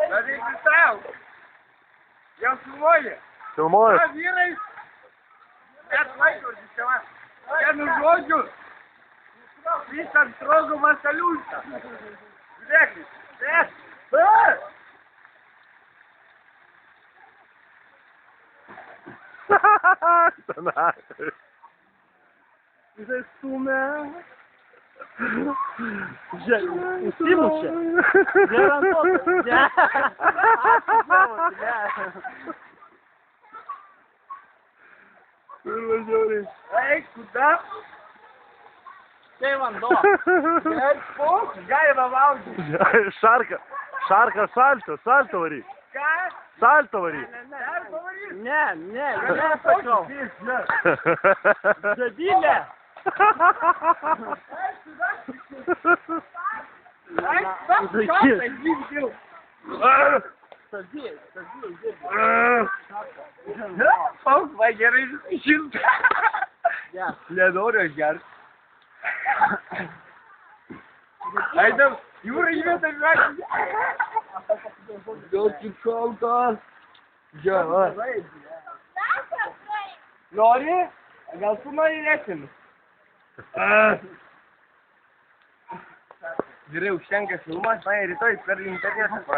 Registrau. Jau filmuoji. Filmuoju. Na, vyrai. Net laikrodžių čia va. Vienu žodžiu. Visam strogumas aliūsta. Žiūrėkit. Nes. Senatorius. Jisai stumia. Užsimušė. Garantuotas. Kurva žiauriai. Eik, kuda. Tai vanduo. Eik, puk. Galima valgyti. Šarka salto varyk. Ką? Salto varyk. Dar pavaryk. Ne, sakau. Žadylė. Eik, pats šaltai, gyvdiau. Stabdėjai. Pauk, va gerai šilta. Ja. Nenoriu aš gert. Eidam, jūra įvėta žvakį. Gal tik šaltas. Žiava. Nori? Gal tu nori nesim? Gerai, užtenka filmas, man rytoj per internetą.